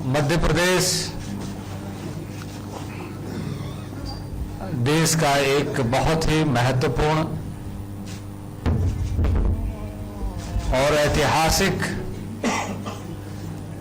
मध्य प्रदेश देश का एक बहुत ही महत्वपूर्ण और ऐतिहासिक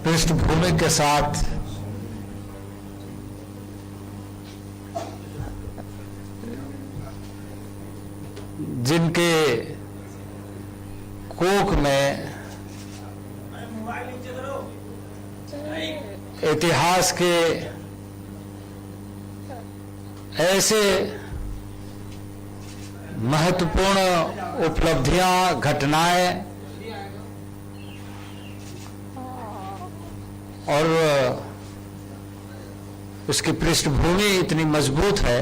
पृष्ठभूमि के साथ जिनके कोख में इतिहास के ऐसे महत्वपूर्ण उपलब्धियां, घटनाएं और उसकी पृष्ठभूमि इतनी मजबूत है,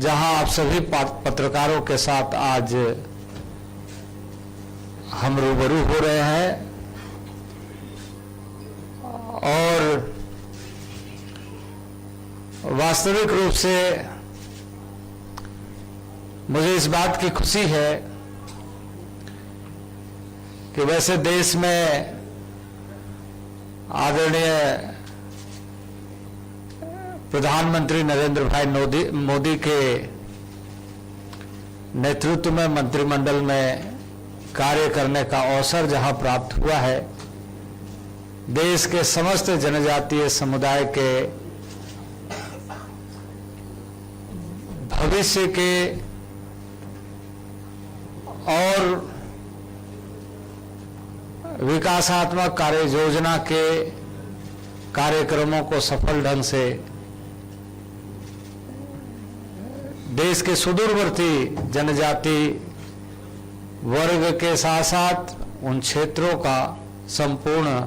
जहां आप सभी पत्रकारों के साथ आज हम रूबरू हो रहे हैं। और वास्तविक रूप से मुझे इस बात की खुशी है कि वैसे देश में आदरणीय प्रधानमंत्री नरेंद्र भाई मोदी के नेतृत्व में मंत्रिमंडल में कार्य करने का अवसर जहां प्राप्त हुआ है, देश के समस्त जनजातीय समुदाय के भविष्य के और विकासात्मक कार्य योजना के कार्यक्रमों को सफल ढंग से देश के सुदूरवर्ती जनजाति वर्ग के साथ साथ उन क्षेत्रों का संपूर्ण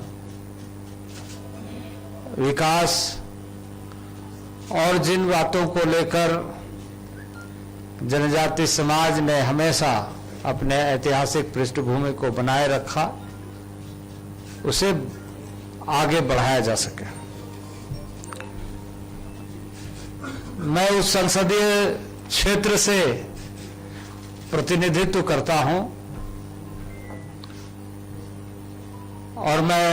विकास और जिन बातों को लेकर जनजाति समाज ने हमेशा अपने ऐतिहासिक पृष्ठभूमि को बनाए रखा, उसे आगे बढ़ाया जा सके। मैं उस संसदीय क्षेत्र से प्रतिनिधित्व करता हूं और मैं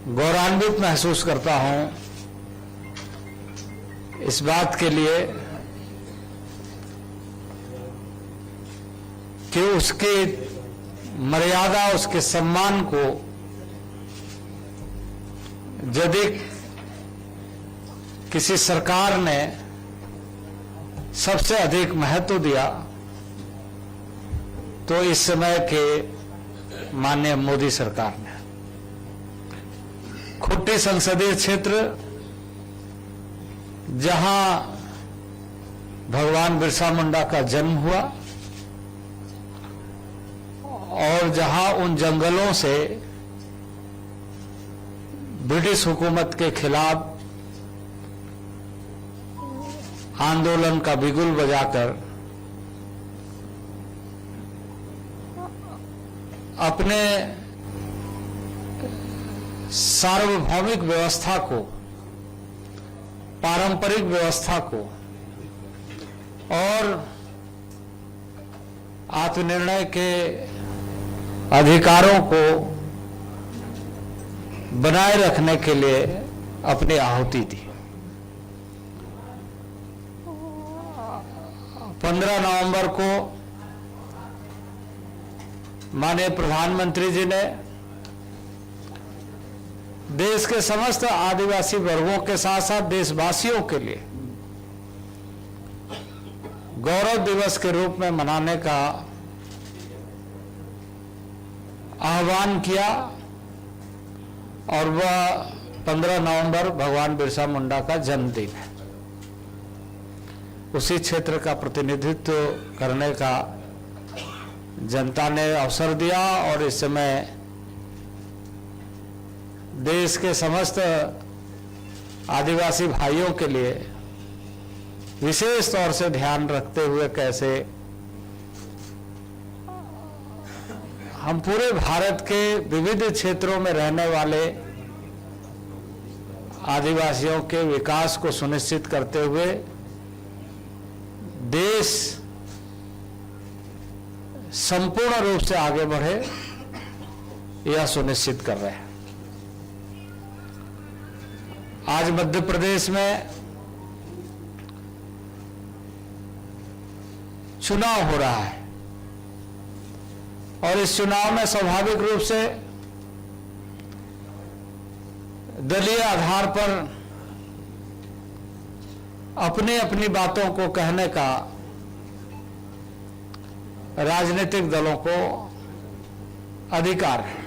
गौरवान्वित महसूस करता हूं इस बात के लिए कि उसके मर्यादा, उसके सम्मान को यदि किसी सरकार ने सबसे अधिक महत्व दिया तो इस समय के माननीय मोदी सरकार ने। खुट्टी संसदीय क्षेत्र, जहां भगवान बिरसा मुंडा का जन्म हुआ और जहां उन जंगलों से ब्रिटिश हुकूमत के खिलाफ आंदोलन का बिगुल बजाकर अपने सार्वभौमिक व्यवस्था को, पारंपरिक व्यवस्था को और आत्मनिर्णय के अधिकारों को बनाए रखने के लिए अपनी आहुति दी। 15 नवंबर को माननीय प्रधानमंत्री जी ने देश के समस्त आदिवासी वर्गों के साथ साथ देशवासियों के लिए गौरव दिवस के रूप में मनाने का आह्वान किया और वह 15 नवंबर भगवान बिरसा मुंडा का जन्मदिन है। उसी क्षेत्र का प्रतिनिधित्व करने का जनता ने अवसर दिया और इस समय देश के समस्त आदिवासी भाइयों के लिए विशेष तौर से ध्यान रखते हुए कैसे हम पूरे भारत के विविध क्षेत्रों में रहने वाले आदिवासियों के विकास को सुनिश्चित करते हुए देश संपूर्ण रूप से आगे बढ़े यह सुनिश्चित कर रहे हैं। आज मध्य प्रदेश में चुनाव हो रहा है और इस चुनाव में स्वाभाविक रूप से दलीय आधार पर अपनी अपनी बातों को कहने का राजनीतिक दलों को अधिकार है।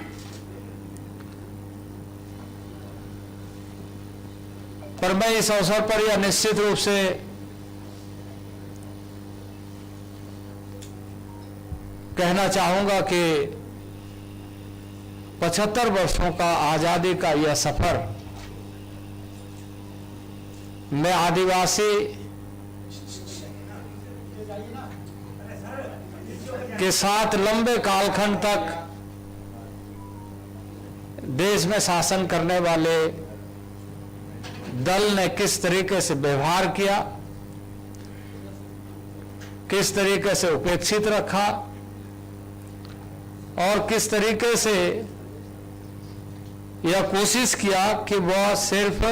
पर मैं इस अवसर पर यह निश्चित रूप से कहना चाहूंगा कि 75 वर्षों का आजादी का यह सफर में आदिवासी के साथ लंबे कालखंड तक देश में शासन करने वाले दल ने किस तरीके से व्यवहार किया, किस तरीके से उपेक्षित रखा और किस तरीके से यह कोशिश किया कि वह सिर्फ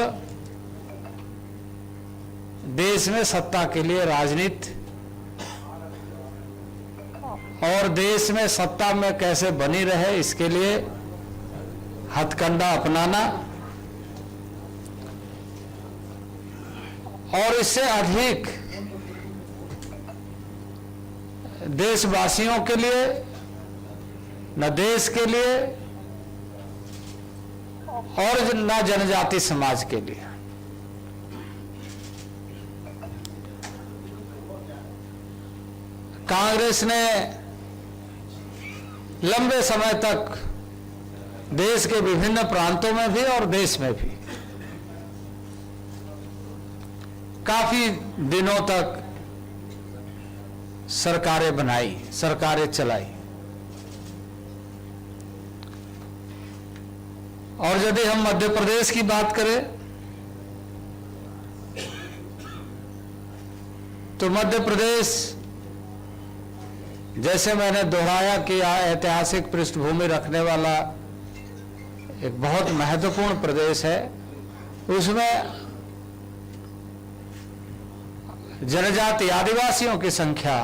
देश में सत्ता के लिए राजनीति और देश में सत्ता में कैसे बनी रहे इसके लिए हथकंडा अपनाना और इससे अधिक देशवासियों के लिए, न देश के लिए और न जनजाति समाज के लिए। कांग्रेस ने लंबे समय तक देश के विभिन्न प्रांतों में भी और देश में भी काफी दिनों तक सरकारें बनाई, सरकारें चलाई। और यदि हम मध्य प्रदेश की बात करें तो मध्य प्रदेश, जैसे मैंने दोहराया कि ऐतिहासिक पृष्ठभूमि रखने वाला एक बहुत महत्वपूर्ण प्रदेश है, उसमें जनजाति आदिवासियों की संख्या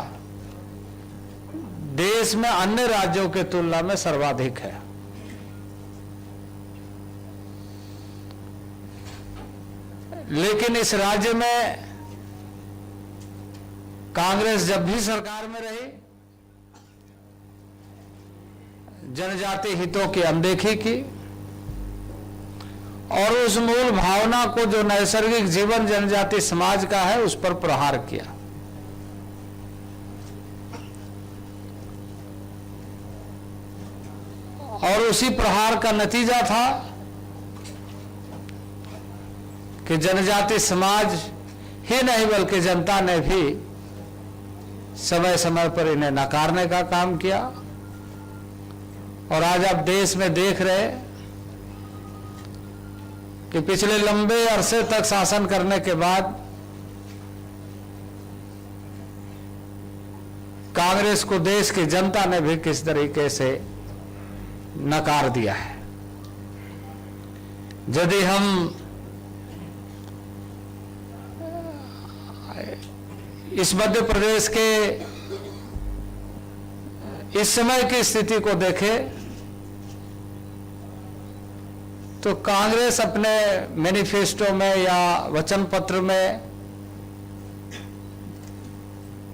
देश में अन्य राज्यों के तुलना में सर्वाधिक है। लेकिन इस राज्य में कांग्रेस जब भी सरकार में रही, जनजाति हितों की अनदेखी की और उस मूल भावना को जो नैसर्गिक जीवन जनजाति समाज का है उस पर प्रहार किया। और उसी प्रहार का नतीजा था कि जनजाति समाज ही नहीं बल्कि जनता ने भी समय समय पर इन्हें नकारने का काम किया। और आज आप देश में देख रहे कि पिछले लंबे अरसे तक शासन करने के बाद कांग्रेस को देश की जनता ने भी किस तरीके से नकार दिया है। यदि हम इस मध्य प्रदेश के इस समय की स्थिति को देखें तो कांग्रेस अपने मैनिफेस्टो में या वचन पत्र में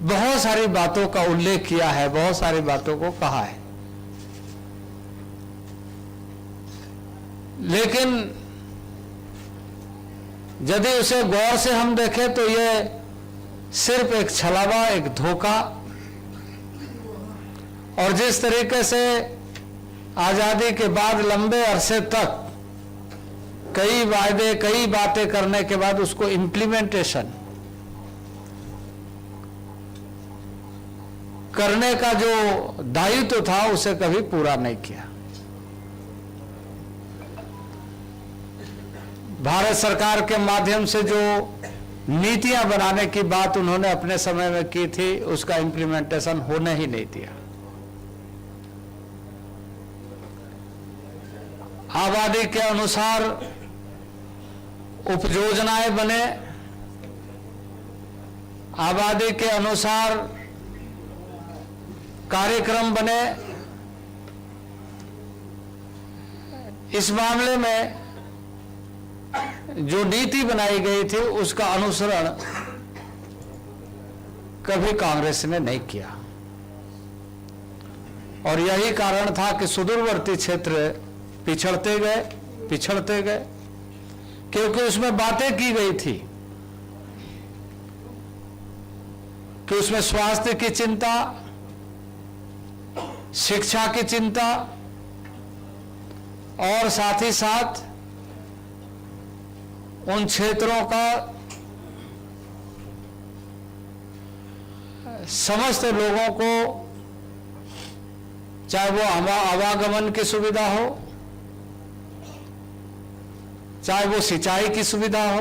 बहुत सारी बातों का उल्लेख किया है, बहुत सारी बातों को कहा है, लेकिन यदि उसे गौर से हम देखें तो ये सिर्फ एक छलावा, एक धोखा। और जिस तरीके से आजादी के बाद लंबे अरसे तक कई वायदे, कई बातें करने के बाद उसको इम्प्लीमेंटेशन करने का जो दायित्व था उसे कभी पूरा नहीं किया। भारत सरकार के माध्यम से जो नीतियां बनाने की बात उन्होंने अपने समय में की थी उसका इम्प्लीमेंटेशन होने ही नहीं दिया। आबादी के अनुसार उपयोजनाएं बने, आबादी के अनुसार कार्यक्रम बने। इस मामले में जो नीति बनाई गई थी उसका अनुसरण कभी कांग्रेस ने नहीं किया, और यही कारण था कि सुदूरवर्ती क्षेत्र पिछड़ते गए, क्योंकि उसमें बातें की गई थी कि उसमें स्वास्थ्य की चिंता, शिक्षा की चिंता और साथ ही साथ उन क्षेत्रों का समस्त लोगों को, चाहे वो आवागमन की सुविधा हो, चाहे वो सिंचाई की सुविधा हो,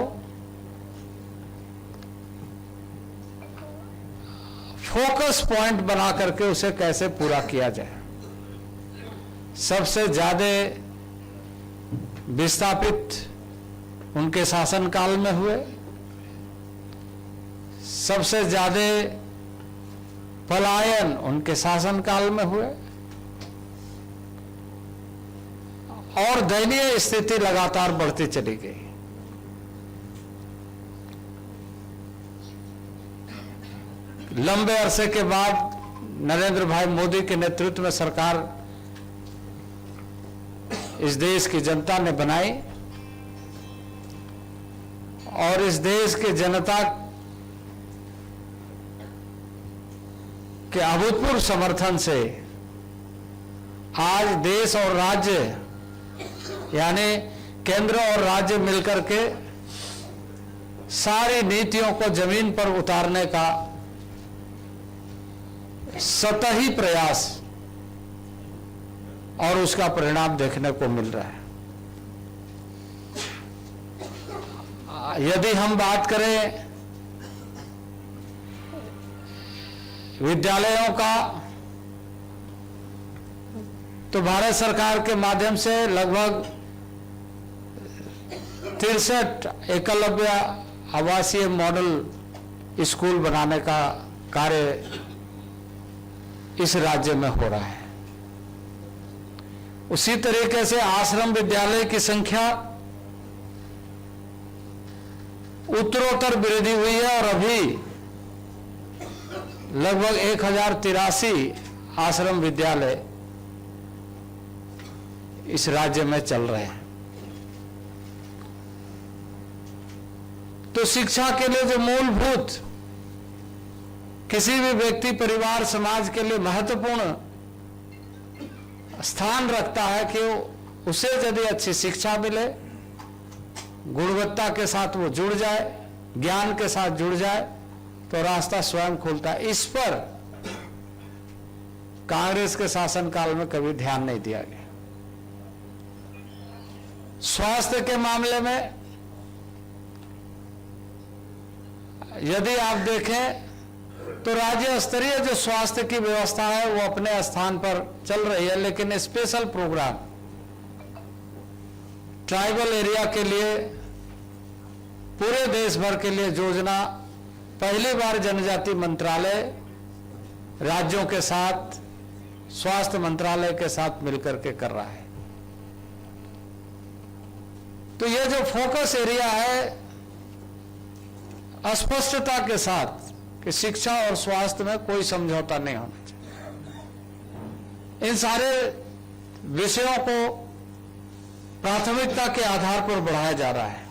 फोकस पॉइंट बना करके उसे कैसे पूरा किया जाए। सबसे ज्यादा विस्थापित उनके शासनकाल में हुए, सबसे ज्यादा पलायन उनके शासनकाल में हुए, और दयनीय स्थिति लगातार बढ़ती चली गई। लंबे अरसे के बाद नरेंद्र भाई मोदी के नेतृत्व में सरकार इस देश की जनता ने बनाई, और इस देश की जनता के अभूतपूर्व समर्थन से आज देश और राज्य, यानी केंद्र और राज्य मिलकर के सारी नीतियों को जमीन पर उतारने का सतही प्रयास और उसका परिणाम देखने को मिल रहा है। यदि हम बात करें विद्यालयों का, तो भारत सरकार के माध्यम से लगभग 63 एकलव्य आवासीय मॉडल स्कूल बनाने का कार्य इस राज्य में हो रहा है। उसी तरीके से आश्रम विद्यालय की संख्या उत्तरोत्तर वृद्धि हुई है, और अभी लगभग 1083 आश्रम विद्यालय इस राज्य में चल रहे हैं। तो शिक्षा के लिए जो मूलभूत किसी भी व्यक्ति, परिवार, समाज के लिए महत्वपूर्ण स्थान रखता है कि उसे यदि अच्छी शिक्षा मिले, गुणवत्ता के साथ वो जुड़ जाए, ज्ञान के साथ जुड़ जाए, तो रास्ता स्वयं खुलता है। इस पर कांग्रेस के शासनकाल में कभी ध्यान नहीं दिया गया। स्वास्थ्य के मामले में यदि आप देखें तो राज्य स्तरीय जो स्वास्थ्य की व्यवस्था है वो अपने स्थान पर चल रही है, लेकिन स्पेशल प्रोग्राम ट्राइबल एरिया के लिए, पूरे देश भर के लिए योजना पहली बार जनजाति मंत्रालय राज्यों के साथ, स्वास्थ्य मंत्रालय के साथ मिलकर के कर रहा है। तो ये जो फोकस एरिया है, अस्पष्टता के साथ कि शिक्षा और स्वास्थ्य में कोई समझौता नहीं होना चाहिए, इन सारे विषयों को प्राथमिकता के आधार पर बढ़ाया जा रहा है।